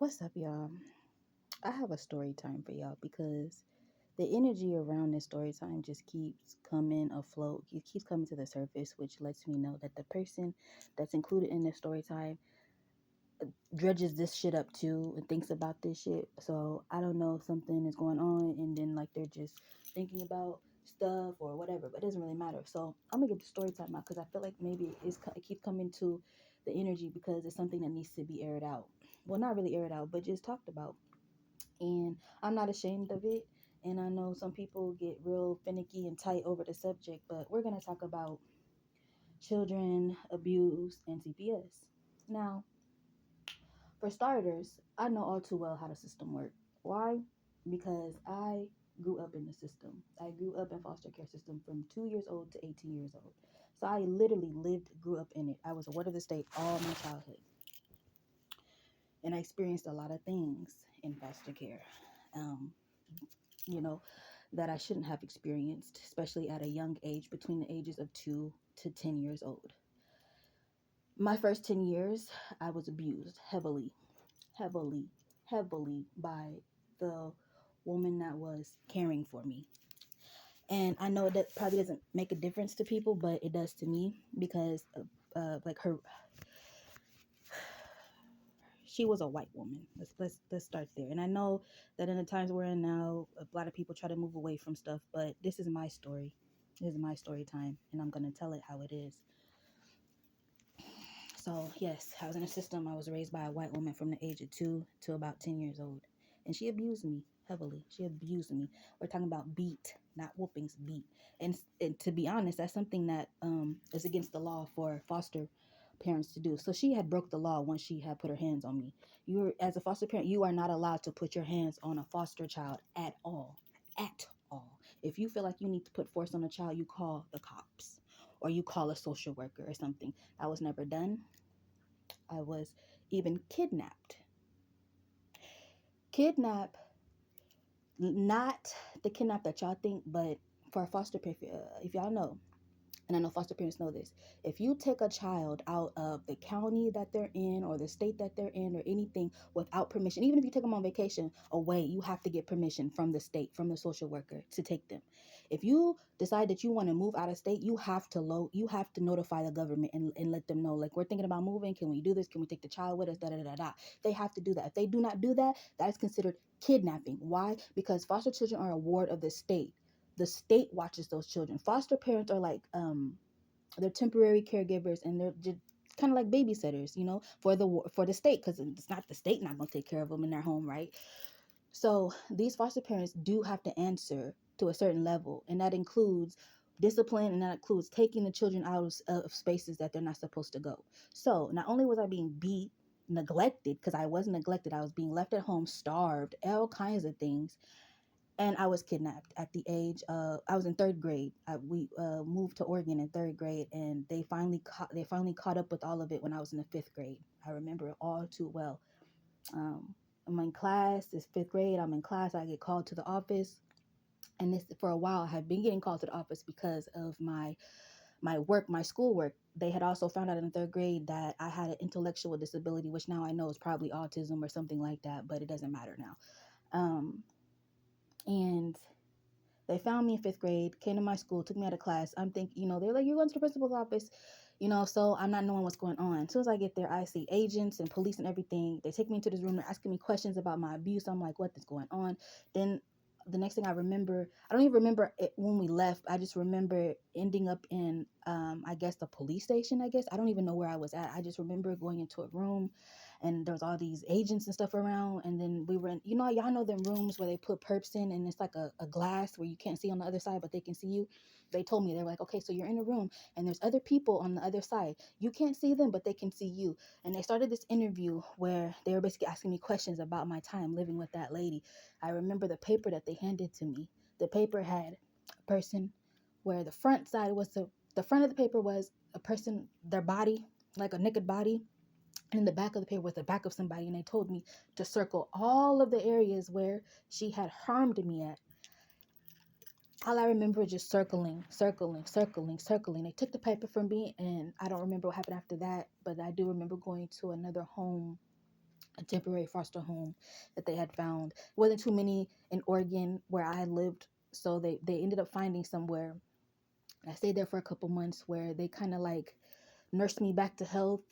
What's up, y'all? I have a story time for y'all because the energy around this story time just keeps coming afloat. It keeps coming to the surface, which lets me know that the person that's included in this story time dredges this shit up too and thinks about this shit. So I don't know if something is going on and then like they're just thinking about stuff or whatever, but it doesn't really matter. So I'm gonna get the story time out because I feel like maybe it keeps coming to the energy because it's something that needs to be aired out. Well, not really aired out, but just talked about. And I'm not ashamed of it. And I know some people get real finicky and tight over the subject, but we're going to talk about children abuse and CPS. Now, for starters, I know all too well how the system works. Why? Because I grew up in the system. I grew up in foster care system from 2 years old to 18 years old. So I literally grew up in it. I was a ward of the state all my childhood. And I experienced a lot of things in foster care. Um, you know, that I shouldn't have experienced, especially at a young age, between the ages of 2 to 10 years old. My first 10 years, I was abused heavily, heavily, heavily by the woman that was caring for me. And I know that probably doesn't make a difference to people, but it does to me because, like she was a white woman. Let's start there. And I know that in the times we're in now, a lot of people try to move away from stuff, but this is my story. This is my story time, and I'm gonna tell it how it is. So yes, I was in a system. I was raised by a white woman from the age of 2 to about 10 years old, and she abused me heavily. She abused me. We're talking about beat, not whoopings, beat. And to be honest, that's something that is against the law for foster parents to do. So she had broke the law once she had put her hands on me. You're as a foster parent, you are not allowed to put your hands on a foster child at all, at all. If you feel like you need to put force on a child, you call the cops or you call a social worker or something. That was never done. I was even kidnapped. Kidnap, not the kidnap that y'all think, but for a foster parent, if y'all know, and I know foster parents know this, if you take a child out of the county that they're in or the state that they're in or anything without permission, even if you take them on vacation away, you have to get permission from the state, from the social worker to take them. If you decide that you want to move out of state, you have to notify the government and let them know, like, we're thinking about moving. Can we do this? Can we take the child with us? Da da da da. They have to do that. If they do not do that, that is considered kidnapping. Why? Because foster children are a ward of the state. The state watches those children. Foster parents are like they're temporary caregivers, and they're just kind of like babysitters, for the state, because it's not the state not gonna take care of them in their home, right? So these foster parents do have to answer to a certain level, and that includes discipline, and that includes taking the children out of spaces that they're not supposed to go. So not only was I being beat, neglected, because I was neglected, I was being left at home, starved, all kinds of things. And I was kidnapped at the age of, I was in third grade. We moved to Oregon in third grade, and they finally caught up with all of it when I was in the fifth grade. I remember it all too well. I'm in class. It's fifth grade. I'm in class. I get called to the office, and this for a while I have been getting called to the office because of my work, my schoolwork. They had also found out in third grade that I had an intellectual disability, which now I know is probably autism or something like that, but it doesn't matter now. And they found me in fifth grade, came to my school, took me out of class. I'm thinking, they're like, you're going to the principal's office, so I'm not knowing what's going on. As soon as I get there, I see agents and police and everything. They take me into this room. They're asking me questions about my abuse. I'm like, what is going on? Then the next thing I remember, I don't even remember it when we left. I just remember ending up in, I guess, the police station, I guess. I don't even know where I was at. I just remember going into a room, and there was all these agents and stuff around. And then we were in, y'all know them rooms where they put perps in, and it's like a glass where you can't see on the other side, but they can see you. They told me, they were like, okay, so you're in a room and there's other people on the other side. You can't see them, but they can see you. And they started this interview where they were basically asking me questions about my time living with that lady. I remember the paper that they handed to me. The paper had a person where the front side was the front of the paper was a person, their body, like a naked body. And in the back of the paper was the back of somebody, and they told me to circle all of the areas where she had harmed me at. All I remember is just circling, circling, circling, circling. They took the paper from me, and I don't remember what happened after that, but I do remember going to another home a temporary foster home that they had found. It wasn't too many in Oregon where I had lived, so they ended up finding somewhere. I stayed there for a couple months where they kind of like nursed me back to health.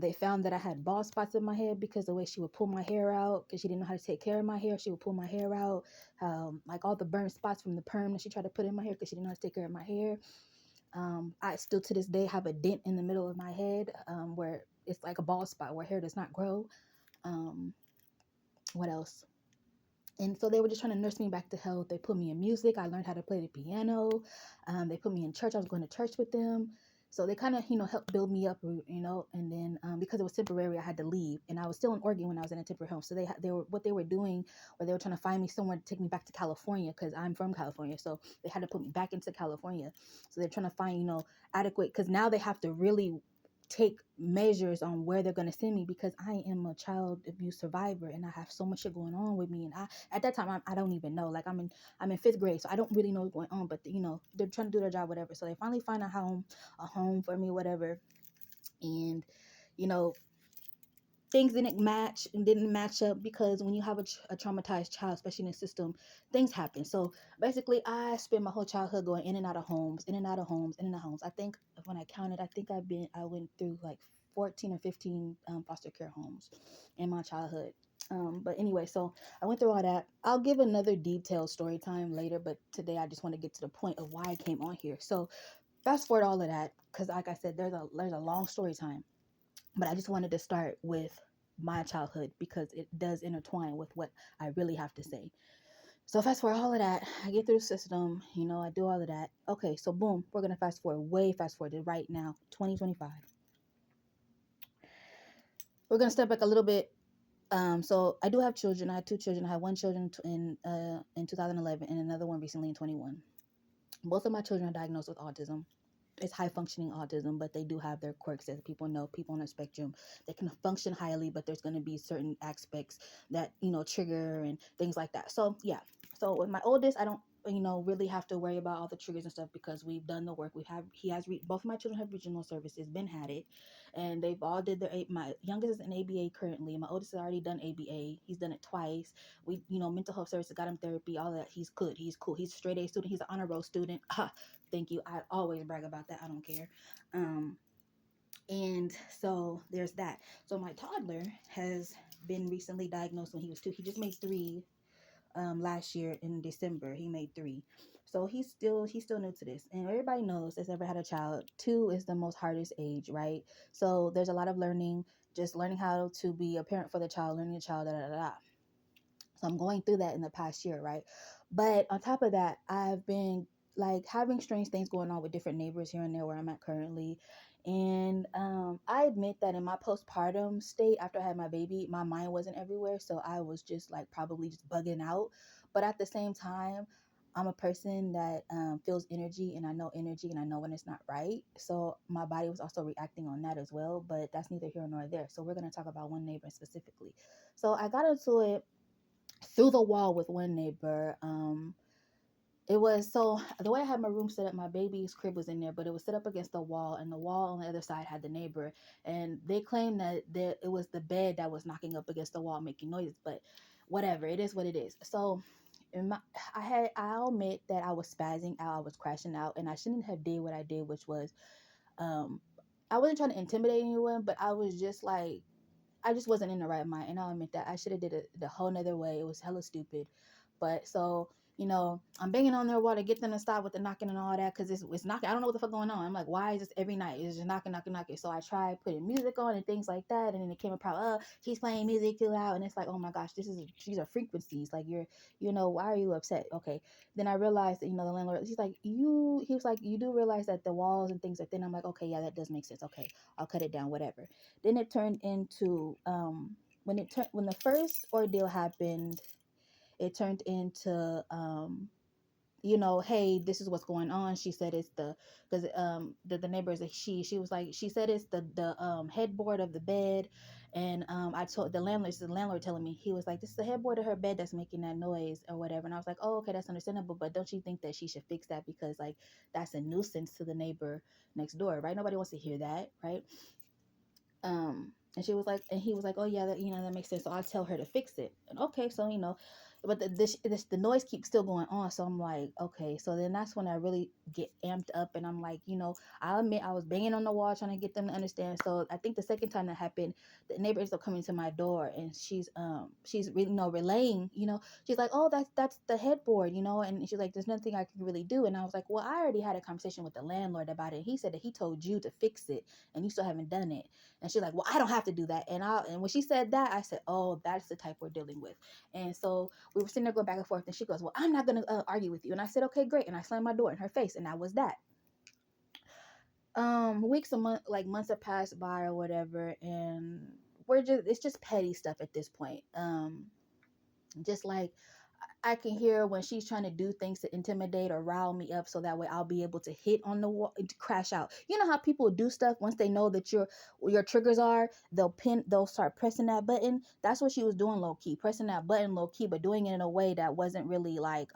They found that I had bald spots in my head because the way she would pull my hair out, because she didn't know how to take care of my hair. She would pull my hair out, like all the burn spots from the perm that she tried to put in my hair because she didn't know how to take care of my hair. I still to this day have a dent in the middle of my head, where it's like a bald spot where hair does not grow. Um, what else? And so they were just trying to nurse me back to health. They put me in music. I learned how to play the piano. They put me in church. I was going to church with them. So they kind of, helped build me up, and then because it was temporary, I had to leave. And I was still in Oregon when I was in a temporary home. So they were, what they were doing, or they were trying to find me somewhere to take me back to California because I'm from California. So they had to put me back into California. So they're trying to find, adequate, because now they have to really take measures on where they're going to send me, because I am a child abuse survivor and I have so much shit going on with me. And at that time, I don't even know. Like I'm in fifth grade, so I don't really know what's going on. But they're trying to do their job, whatever. So they finally find a home for me, whatever. And you know, things didn't match up, because when you have a traumatized child, especially in the system, things happen. So basically, I spent my whole childhood going in and out of homes, in and out of homes, in and out of homes. I think when I counted, I went through like 14 or 15 foster care homes in my childhood. But anyway, so I went through all that. I'll give another detailed story time later, but today I just want to get to the point of why I came on here. So fast forward all of that, because like I said, there's a long story time, but I just wanted to start with my childhood because it does intertwine with what I really have to say. So fast forward all of that, I get through the system, I do all of that. Okay, so boom, we're gonna fast forward to right now, 2025. We're gonna step back a little bit. So I do have children. I had two children. I had one children in 2011 and another one recently in 21. Both of my children are diagnosed with autism. It's high functioning autism, but they do have their quirks. As people know, people on the spectrum, they can function highly, but there's going to be certain aspects that trigger and things like that. So yeah, so with my oldest, I don't really have to worry about all the triggers and stuff because we've done the work. Both of my children have regional services, been had it, and they've all did their my youngest is in ABA currently. My oldest has already done ABA. He's done it twice. We mental health services, got him therapy, all that. He's good. He's cool. He's a straight A student. He's an honor roll student. Thank you. I always brag about that. I don't care. And so there's that. So my toddler has been recently diagnosed when he was 2. He just made 3 last year in December. He made 3. So he's still new to this. And everybody knows that's ever had a child, 2 is the most hardest age, right? So there's a lot of learning, just learning how to be a parent for the child, learning the child, da da da da. So I'm going through that in the past year, right? But on top of that, I've been like having strange things going on with different neighbors here and there where I'm at currently. And I admit that in my postpartum state, after I had my baby, my mind wasn't everywhere. So I was just like probably just bugging out. But at the same time, I'm a person that feels energy, and I know energy, and I know when it's not right. So my body was also reacting on that as well. But that's neither here nor there. So we're going to talk about one neighbor specifically. So I got into it through the wall with one neighbor. It was so the way I had my room set up, my baby's crib was in there, but it was set up against the wall, and the wall on the other side had the neighbor. And they claimed that it was the bed that was knocking up against the wall, making noises. But whatever, it is what it is. So I'll admit that I was spazzing out, I was crashing out, and I shouldn't have did what I did, which was um, I wasn't trying to intimidate anyone, but I was just like I just wasn't in the right mind, and I'll admit that I should have did it the whole nother way. It was hella stupid, but so I'm banging on their wall to get them to stop with the knocking and all that because it's knocking. I don't know what the fuck going on. I'm like, why is this every night? It's just knocking, knocking, knocking. So I tried putting music on and things like that, and then it came about, he's playing music too loud, and it's like, oh my gosh, these are frequencies. Like why are you upset? Okay, then I realized that the landlord. He was like, you do realize that the walls and things are thin. I'm like, okay, yeah, that does make sense. Okay, I'll cut it down, whatever. Then it turned into when the first ordeal happened, it turned into hey, this is what's going on. She said it's because the neighbor is a she was like, she said it's the headboard of the bed. And I told the landlord, this is the landlord telling me, he was like, this is the headboard of her bed that's making that noise or whatever. And I was like, oh, okay, that's understandable, but don't you think that she should fix that, because like that's a nuisance to the neighbor next door, right? Nobody wants to hear that, right? And she was like, and he was like, oh yeah, that, that makes sense. So I'll tell her to fix it. And okay, so but the noise keeps still going on. So I'm like, okay. So then that's when I really get amped up, and I'm like, I admit I was banging on the wall trying to get them to understand. So I think the second time that happened, the neighbor ends up coming to my door, and she's really relaying, she's like, oh, that's the headboard, and she's like, there's nothing I can really do. And I was like, well, I already had a conversation with the landlord about it. He said that he told you to fix it, and you still haven't done it. And she's like, well, I don't have to do that. And when she said that, I said, oh, that's the type we're dealing with. And so we were sitting there going back and forth. And she goes, well, I'm not going to argue with you. And I said, okay, great. And I slammed my door in her face. And that was that. Weeks, a month, like months have passed by or whatever. And it's just petty stuff at this point. Just like, I can hear when she's trying to do things to intimidate or rile me up, so that way I'll be able to hit on the wall to crash out. You know how people do stuff once they know that your triggers are, they'll start pressing that button. That's what she was doing low key, pressing that button low key, but doing it in a way that wasn't really like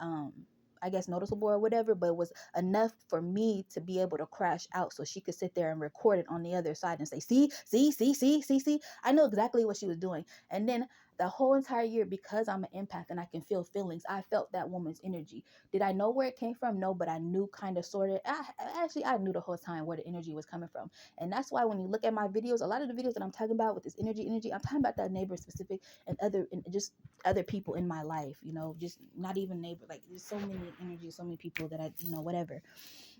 I guess noticeable or whatever, but it was enough for me to be able to crash out, so she could sit there and record it on the other side and say, see. I know exactly what she was doing. And then the whole entire year, because I'm an empath and I can feel feelings, I felt that woman's energy. Did I know where it came from? No, but I knew kind of sort of. I knew the whole time where the energy was coming from. And that's why when you look at my videos, a lot of the videos that I'm talking about with this energy, I'm talking about that neighbor specific and just other people in my life, just not even neighbor. Like, there's so many energies, so many people that whatever.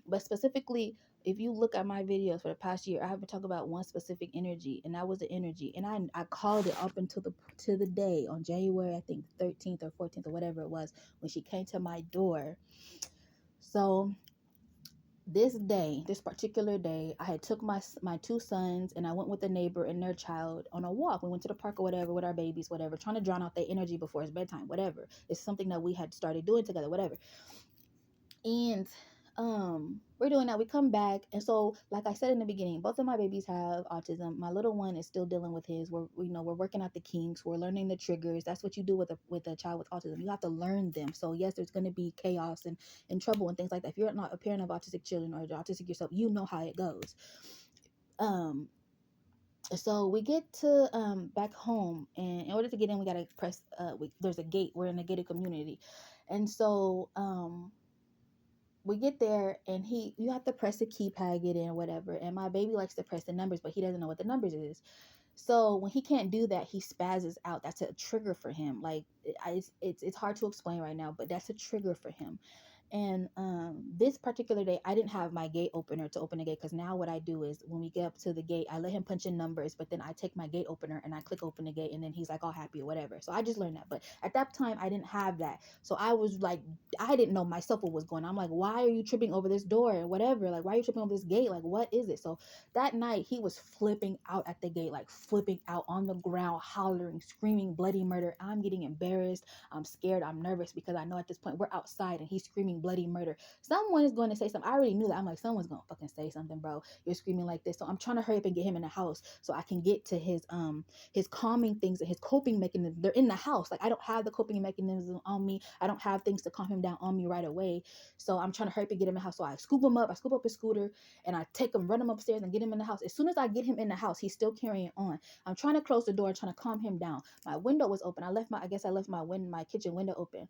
But specifically, if you look at my videos for the past year, I haven't talked about one specific energy, and that was the energy. And I called it up until the day on January, I think 13th or 14th or whatever it was, when she came to my door. So this particular day, I had took my two sons, and I went with the neighbor and their child on a walk. We went to the park or whatever with our babies, whatever, trying to drown out their energy before it's bedtime, whatever. It's something that we had started doing together, whatever. And we're doing that. We come back, and so like I said in the beginning, both of my babies have autism. My little one is still dealing with his. We're working out the kinks. We're learning the triggers. That's what you do with a child with autism. You have to learn them. So yes, there's going to be chaos and trouble and things like that. If you're not a parent of autistic children or autistic yourself, you know how it goes. So we get to back home, and in order to get in, we gotta press. There's a gate. We're in a gated community, and so we get there, and you have to press the keypad, get in, whatever. And my baby likes to press the numbers, but he doesn't know what the numbers is. So when he can't do that, he spazzes out. That's a trigger for him. Like, it's hard to explain right now, but that's a trigger for him. And this particular day, I didn't have my gate opener to open the gate, because now what I do is when we get up to the gate, I let him punch in numbers, but then I take my gate opener and I click open the gate, and then he's like all happy or whatever. So I just learned that. But at that time, I didn't have that. So I was like, I didn't know myself what was going on. I'm like, why are you tripping over this door and whatever? Like, why are you tripping over this gate? Like, what is it? So that night, he was flipping out at the gate, like flipping out on the ground, hollering, screaming bloody murder. I'm getting embarrassed. I'm scared. I'm nervous, because I know at this point we're outside and he's screaming bloody murder. Someone is going to say something. I already knew that. I'm like, someone's going to fucking say something, bro. You're screaming like this. So I'm trying to hurry up and get him in the house so I can get to his calming things and his coping mechanisms. They're in the house. Like, I don't have the coping mechanism on me. I don't have things to calm him down on me right away. So I'm trying to hurry up and get him in the house. So I scoop him up. I scoop up his scooter, and I take him, run him upstairs, and get him in the house. As soon as I get him in the house, he's still carrying on. I'm trying to close the door, trying to calm him down. My window was open. I guess I left my kitchen window open.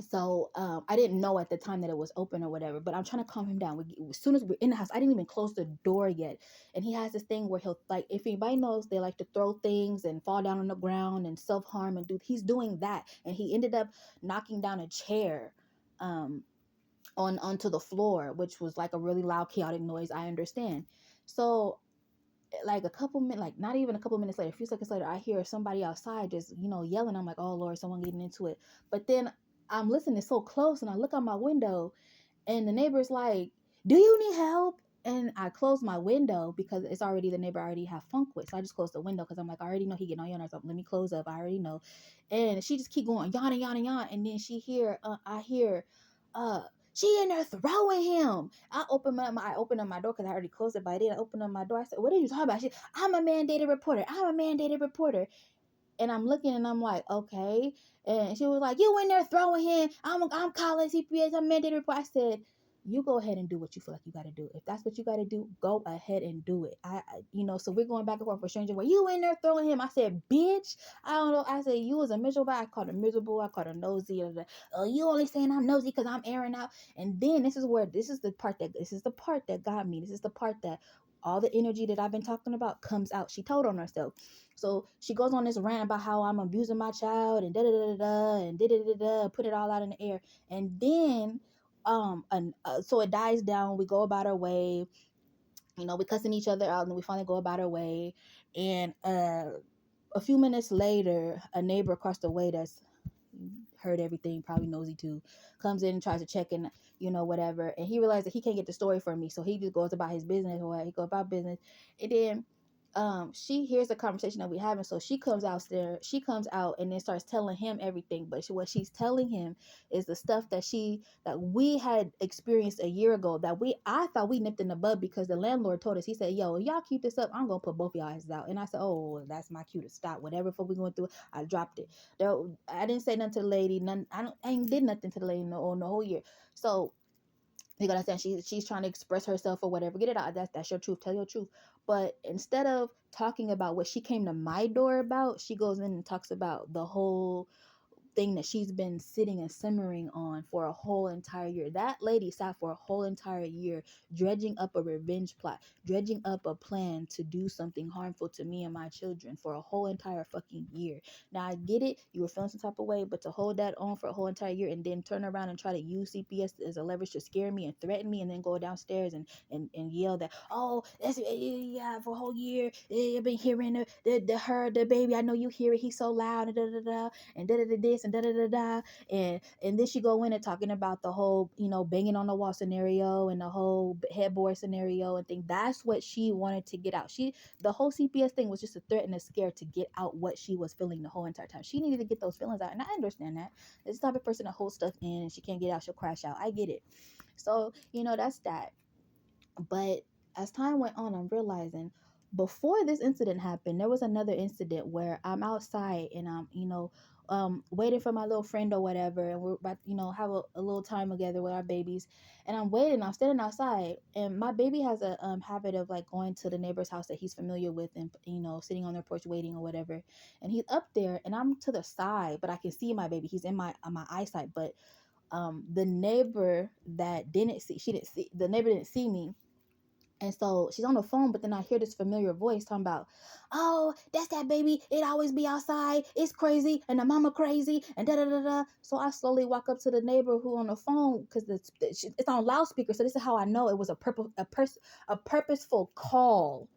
So I didn't know at the time that it was open or whatever, but I'm trying to calm him down. As soon as we're in the house, I didn't even close the door yet. And he has this thing where he'll, like, if anybody knows, they like to throw things and fall down on the ground and self-harm and he's doing that. And he ended up knocking down a chair onto the floor, which was like a really loud, chaotic noise. I understand. So like not even a couple minutes later, a few seconds later, I hear somebody outside just, yelling. I'm like, oh Lord, someone getting into it. But then I'm listening so close, and I look out my window, and the neighbor's like, do you need help? And I close my window because it's already the neighbor I already have funk with. So I just closed the window because I'm like, I already know he getting on your nerves. Let me close up. I already know. And she just keep going, yawning, yawning, yawning. And then I hear, uh, she in there throwing him. I open up my door because I already closed it by then. I opened up my door. I said, what are you talking about? I'm a mandated reporter. And I'm looking, and I'm like, okay. And she was like, you in there throwing him. I'm calling CPS. I'm mandated report. I said, you go ahead and do what you feel like you got to do. If that's what you got to do, go ahead and do it. So we're going back and forth for stranger where you in there throwing him. I said, bitch, I don't know. I said, you was a miserable. I called her miserable. I called her nosy. You only saying I'm nosy because I'm airing out. And then this is the part that got me. This is the part that all the energy that I've been talking about comes out. She told on herself. So she goes on this rant about how I'm abusing my child and da da da da and da da da da, put it all out in the air. And then so it dies down. We go about our way. We cussing each other out, and we finally go about our way. And a few minutes later, a neighbor across the way that's heard everything, probably nosy too, comes in and tries to check in, whatever. And he realized that he can't get the story from me, so he just goes about his business or what. He goes about business, and then she hears the conversation that we having, so she comes out there. She comes out and then starts telling him everything. But what she's telling him is the stuff that we had experienced a year ago. I thought we nipped in the bud because the landlord told us. He said, "Yo, if y'all keep this up, I'm gonna put both of y'all asses out." And I said, "Oh, that's my cue to stop. Whatever fuck we going through." I dropped it. I didn't say nothing to the lady. None. I ain't did nothing to the lady on the whole year. So you gotta understand, she's trying to express herself or whatever. Get it out. That's your truth. Tell your truth. But instead of talking about what she came to my door about, she goes in and talks about the whole thing that she's been sitting and simmering on for a whole entire year. That lady sat for a whole entire year dredging up a revenge plot, dredging up a plan to do something harmful to me and my children for a whole entire fucking year. Now I get it, you were feeling some type of way, but to hold that on for a whole entire year and then turn around and try to use CPS as a leverage to scare me and threaten me and then go downstairs and yell that, oh, that's yeah, for a whole year, I've been hearing the baby, I know you hear it, he's so loud, and da da da, and da da da this and da da da da, and then she go in and talking about the whole banging on the wall scenario and the whole headboard scenario and think that's what she wanted to get out. The whole CPS thing was just a threat and a scare to get out what she was feeling the whole entire time. She needed to get those feelings out, and I understand that. It's the type of person that holds stuff in and she can't get out, she'll crash out. I get it. So that's that. But as time went on, I'm realizing before this incident happened, there was another incident where I'm outside and I'm, waiting for my little friend or whatever, and we're about, have a little time together with our babies. And I'm waiting, I'm standing outside, and my baby has a habit of like going to the neighbor's house that he's familiar with and, sitting on their porch waiting or whatever. And he's up there, and I'm to the side, but I can see my baby. He's in my eyesight, but the neighbor that didn't see, she didn't see, the neighbor didn't see me, and so she's on the phone, but then I hear this familiar voice talking about, oh, that's that baby. It always be outside. It's crazy. And the mama crazy. And da da da da. So I slowly walk up to the neighbor who on the phone because it's on loudspeaker. So this is how I know it was a purposeful call.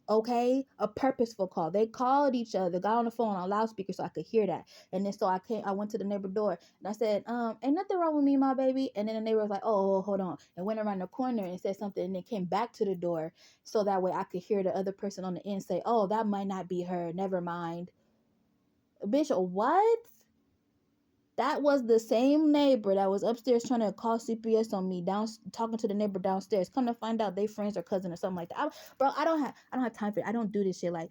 Okay, a purposeful call. They called each other, got on the phone on loudspeaker so I could hear that. And then so I went to the neighbor door and I said, ain't nothing wrong with me, my baby. And then the neighbor was like, oh, hold on, and went around the corner and said something and then came back to the door so that way I could hear the other person on the end say, oh, that might not be her. Never mind. Bitch, what? That was the same neighbor that was upstairs trying to call CPS on me, down talking to the neighbor downstairs. Come to find out they friends or cousin or something like that. Bro, I don't have time for it. I don't do this shit. Like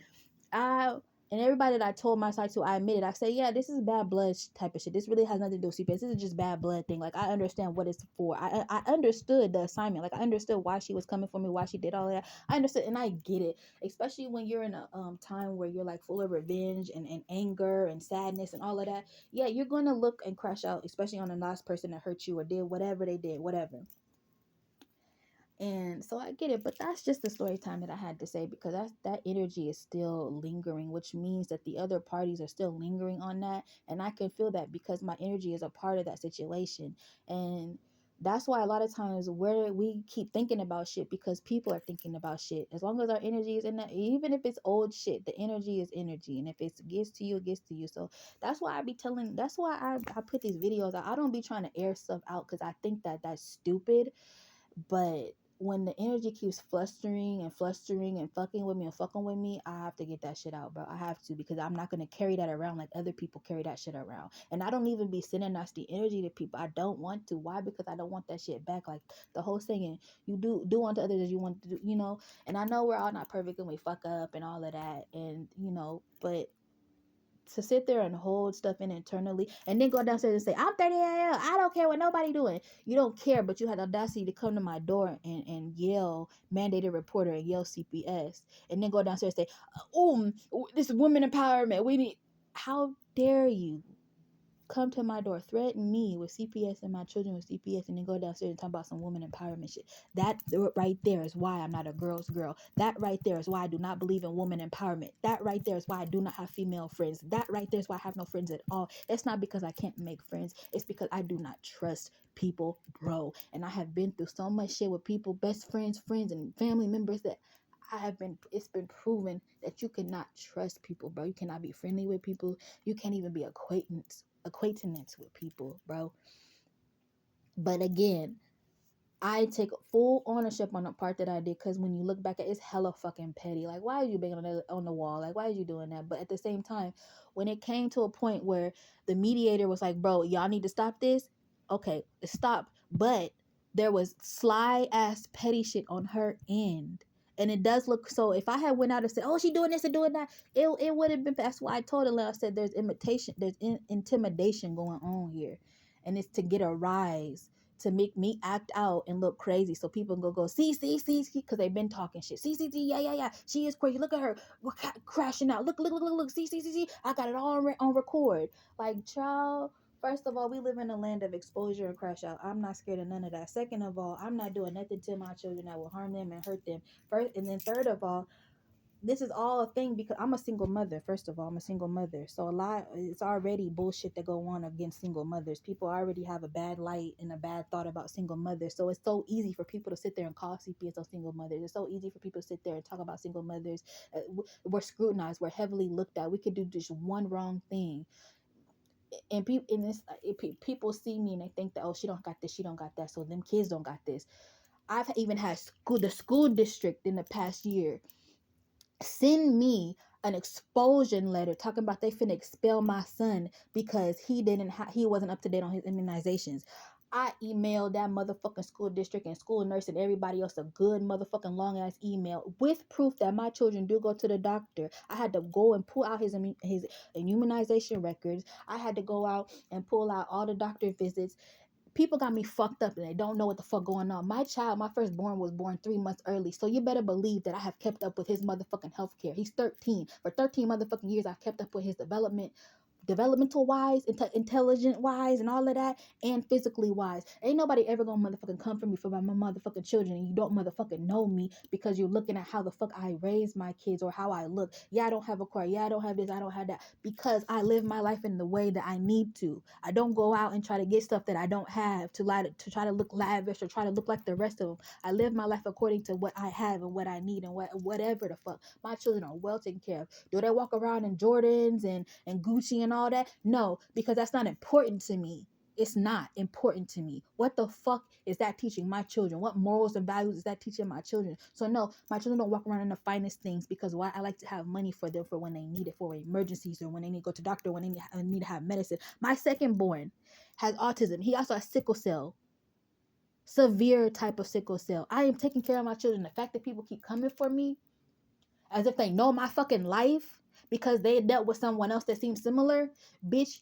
I and everybody that I told my side to, I admitted. I say, yeah, this is bad blood type of shit. This really has nothing to do with CPS. This is just bad blood thing. Like I understand what it's for. I understood the assignment. Like I understood why she was coming for me, why she did all that. I understood and I get it. Especially when you're in a time where you're like full of revenge and anger and sadness and all of that. Yeah, you're gonna look and crash out, especially on the last person that hurt you or did whatever they did, whatever. And so I get it, but that's just the story time that I had to say because that energy is still lingering, which means that the other parties are still lingering on that, and I can feel that because my energy is a part of that situation, and that's why a lot of times where we keep thinking about shit because people are thinking about shit. As long as our energy is in that, even if it's old shit, the energy is energy, and if it gets to you, it gets to you. So that's why I be telling. That's why I put these videos out. I don't be trying to air stuff out because I think that that's stupid, but when the energy keeps flustering and fucking with me and fucking with me, I have to get that shit out, bro. I have to because I'm not gonna carry that around like other people carry that shit around. And I don't even be sending nasty energy to people. I don't want to. Why? Because I don't want that shit back. Like the whole saying, you do unto others as you want to do, And I know we're all not perfect and we fuck up and all of that, and but to sit there and hold stuff in internally and then go downstairs and say, I'm 30 AL, I don't care what nobody doing. You don't care, but you had the audacity to come to my door and yell mandated reporter and yell CPS and then go downstairs and say, this is women empowerment. We need, how dare you come to my door, threaten me with CPS and my children with CPS, and then go downstairs and talk about some woman empowerment shit. That right there is why I'm not a girl's girl. That right there is why I do not believe in woman empowerment. That right there is why I do not have female friends. That right there is why I have no friends at all. It's not because I can't make friends. It's because I do not trust people, bro. And I have been through so much shit with people, best friends, and family members that it's been proven that you cannot trust people, bro. You cannot be friendly with people. You can't even be acquaintance with people, bro. But again, I take full ownership on the part that I did, because when you look back at it, it's hella fucking petty. Like, why are you banging on the wall? Like, why are you doing that? But at the same time, when it came to a point where the mediator was like, bro, y'all need to stop this. Okay, stop. But there was sly ass petty shit on her end. And it does look, so if I had went out and said, oh, she doing this and doing that, it would have been, that's why I told her, I said, there's intimidation going on here. And it's to get a rise, to make me act out and look crazy, so people go see, because they've been talking shit. See, yeah, she is crazy. Look at her crashing out. Look. See. I got it all on record. Like, child. First of all, we live in a land of exposure and crash out. I'm not scared of none of that. Second of all, I'm not doing nothing to my children that will harm them and hurt them. First, and then third of all, this is all a thing because I'm a single mother. First of all, I'm a single mother. So it's already bullshit that go on against single mothers. People already have a bad light and a bad thought about single mothers. So it's so easy for people to sit there and call CPS on single mothers. It's so easy for people to sit there and talk about single mothers. We're scrutinized. We're heavily looked at. We could do just one wrong thing. And people see me and they think that, oh, she don't got this, she don't got that. So them kids don't got this. I've even had the school district in the past year send me an expulsion letter talking about they finna expel my son because he wasn't up to date on his immunizations. I emailed that motherfucking school district and school nurse and everybody else a good motherfucking long ass email with proof that my children do go to the doctor. I had to go and pull out his immunization records. I had to go out and pull out all the doctor visits. People got me fucked up and they don't know what the fuck going on. My firstborn, was born 3 months early. So you better believe that I have kept up with his motherfucking health care. He's 13. For 13 motherfucking years, I've kept up with his developmental wise, intelligent wise, and all of that, and physically wise. Ain't nobody ever gonna motherfucking come for me for my motherfucking children, and you don't motherfucking know me because you're looking at how the fuck I raise my kids or how I look. Yeah, I don't have a car. Yeah, I don't have this. I don't have that, because I live my life in the way that I need to. I don't go out and try to get stuff that I don't have to try to look lavish or try to look like the rest of them. I live my life according to what I have and what I need and whatever the fuck. My children are well taken care of. Do they walk around in Jordans and Gucci and all that? No, because that's not important to me. It's not important to me. What the fuck is that teaching my children? What morals and values is that teaching my children? So no, my children don't walk around in the finest things, because why? I like to have money for them for when they need it, for emergencies, or when they need to go to doctor, when they need to have medicine. My second born has autism. He also has sickle cell. Severe type of sickle cell. I am taking care of my children. The fact that people keep coming for me as if they know my fucking life because they dealt with someone else that seems similar, bitch,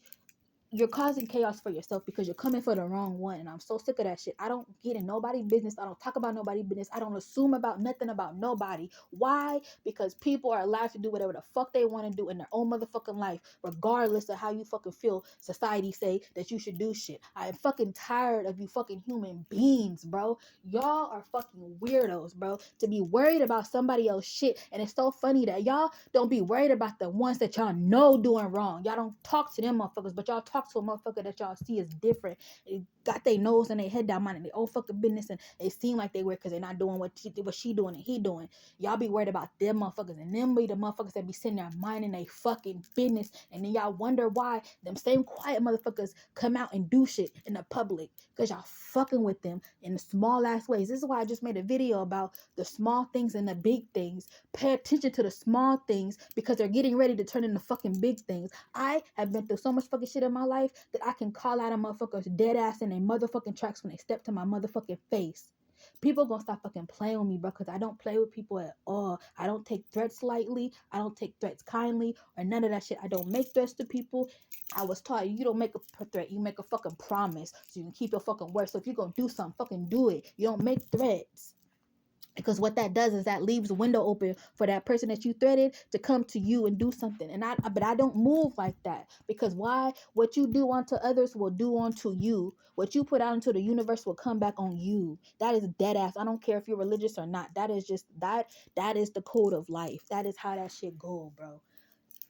you're causing chaos for yourself because you're coming for the wrong one. And I'm so sick of that shit. I don't get in nobody's business. I don't talk about nobody's business. I don't assume about nothing about nobody. Why? Because people are allowed to do whatever the fuck they want to do in their own motherfucking life, regardless of how you fucking feel society say that you should do shit. I am fucking tired of you fucking human beings, bro. Y'all are fucking weirdos, bro. To be worried about somebody else's shit. And it's so funny that y'all don't be worried about the ones that y'all know doing wrong. Y'all don't talk to them motherfuckers, but y'all talk to a motherfucker that y'all see is different. They got their nose and their head down, minding their own fucking business, and they seem like they weird because they're not doing what she doing and he doing. Y'all be worried about them motherfuckers, and them be the motherfuckers that be sitting there minding their fucking business, and then y'all wonder why them same quiet motherfuckers come out and do shit in the public, because y'all fucking with them in the small ass ways. This is why I just made a video about the small things and the big things. Pay attention to the small things because they're getting ready to turn into fucking big things. I have been through so much fucking shit in my life that I can call out a motherfucker's dead ass in their motherfucking tracks when they step to my motherfucking face. People gonna stop fucking playing with me, bro, because I don't play with people at all. I don't take threats lightly. I don't take threats kindly or none of that shit. I don't make threats to people. I was taught you don't make a threat. You make a fucking promise so you can keep your fucking word. So if you're gonna do something, fucking do it. You don't make threats. Because what that does is that leaves a window open for that person that you threatened to come to you and do something. But I don't move like that, because why? What you do unto others will do unto you. What you put out into the universe will come back on you. That is dead ass. I don't care if you're religious or not. That is just that is the code of life. That is how that shit go, bro.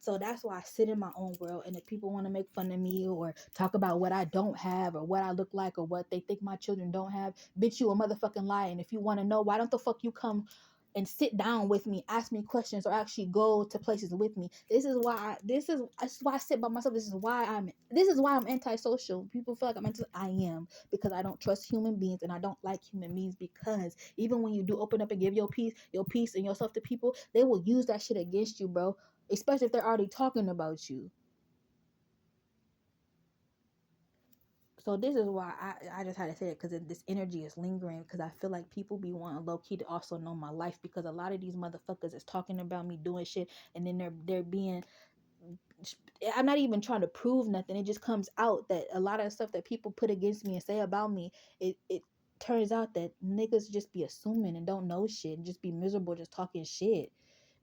So that's why I sit in my own world. And if people want to make fun of me or talk about what I don't have or what I look like or what they think my children don't have, bitch, you a motherfucking lie. And if you want to know, why don't the fuck you come and sit down with me, ask me questions, or actually go to places with me? This is why I sit by myself. This is why I'm antisocial. People feel like I am, because I don't trust human beings and I don't like human beings, because even when you do open up and give your peace and yourself to people, they will use that shit against you, bro. Especially if they're already talking about you. So this is why I just had to say it, because this energy is lingering, because I feel like people be wanting low-key to also know my life, because a lot of these motherfuckers is talking about me doing shit, and then they're being, I'm not even trying to prove nothing. It just comes out that a lot of stuff that people put against me and say about me, it turns out that niggas just be assuming and don't know shit and just be miserable just talking shit,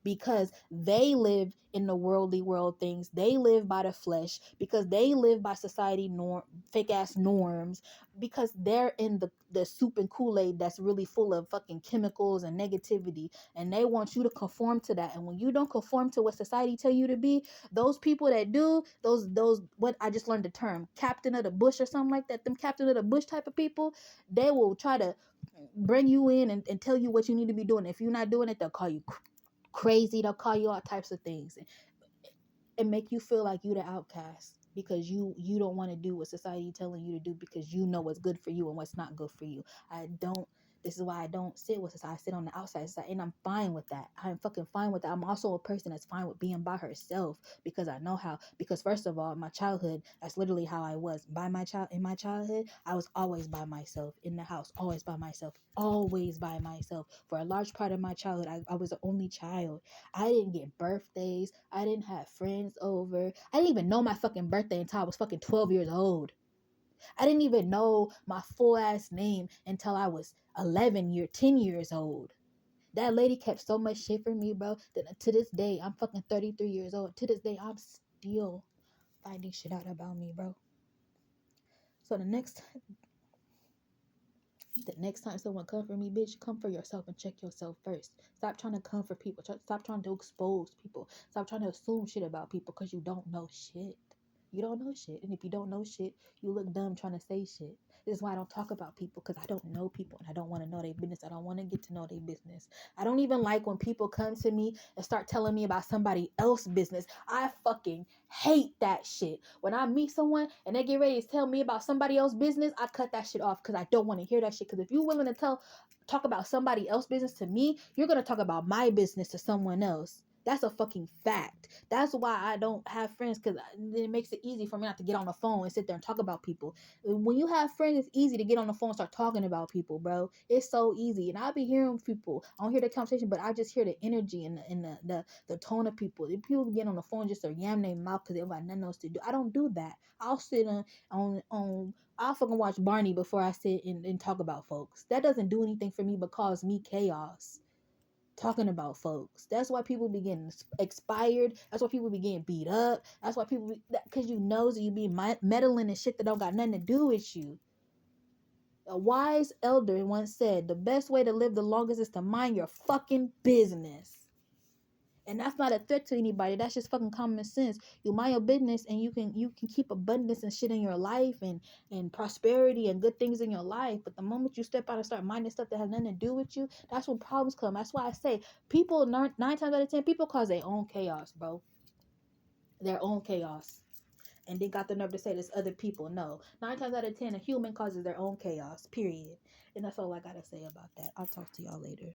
because they live in the worldly world things. They live by the flesh, because they live by society fake ass norms, because they're in the soup and Kool-Aid that's really full of fucking chemicals and negativity, and they want you to conform to that. And when you don't conform to what society tell you to be, those people that do, those what I just learned the term, captain of the bush or something like that, them captain of the bush type of people, they will try to bring you in and tell you what you need to be doing. If you're not doing it, they'll call you crazy. They'll call you all types of things and make you feel like you the outcast, because you don't want to do what society telling you to do, because you know what's good for you and what's not good for you. This is why I don't sit with society. I sit on the outside side, and I'm fine with that. I'm fucking fine with that. I'm also a person that's fine with being by herself, because I know how. Because first of all, in my childhood, that's literally how I was. In my childhood, I was always by myself in the house, always by myself, always by myself. For a large part of my childhood, I was the only child. I didn't get birthdays. I didn't have friends over. I didn't even know my fucking birthday until I was fucking 12 years old. I didn't even know my full ass name until I was 10 years old. That lady kept so much shit from me, bro, that to this day, I'm fucking 33 years old. To this day, I'm still finding shit out about me, bro. So the next time someone come for me, bitch, come for yourself and check yourself first. Stop trying to come for people. Stop trying to expose people. Stop trying to assume shit about people, because you don't know shit. You don't know shit. And if you don't know shit, you look dumb trying to say shit. This is why I don't talk about people, because I don't know people and I don't want to know their business. I don't want to get to know their business. I don't even like when people come to me and start telling me about somebody else's business. I fucking hate that shit. When I meet someone and they get ready to tell me about somebody else's business, I cut that shit off, because I don't want to hear that shit. Because if you're willing to talk about somebody else's business to me, you're going to talk about my business to someone else. That's a fucking fact. That's why I don't have friends, because it makes it easy for me not to get on the phone and sit there and talk about people. When you have friends, it's easy to get on the phone and start talking about people, bro. It's so easy. And I'll be hearing people. I don't hear the conversation, but I just hear the energy and the tone of people. If people get on the phone just to yam their mouth because they don't got nothing else to do, I don't do that. I'll sit on I'll fucking watch Barney before I sit and talk about folks. That doesn't do anything for me but cause me chaos. Talking about folks. That's why people be getting expired. That's why people be getting beat up. That's why people because you nosy, you be meddling and shit that don't got nothing to do with you. A wise elder once said, the best way to live the longest is to mind your fucking business. And that's not a threat to anybody. That's just fucking common sense. You mind your business and you can keep abundance and shit in your life and prosperity and good things in your life. But the moment you step out and start minding stuff that has nothing to do with you, that's when problems come. That's why I say people, 9 times out of 10, people cause their own chaos, bro. Their own chaos. And they got the nerve to say this other people. No. 9 times out of 10, a human causes their own chaos, period. And that's all I gotta say about that. I'll talk to y'all later.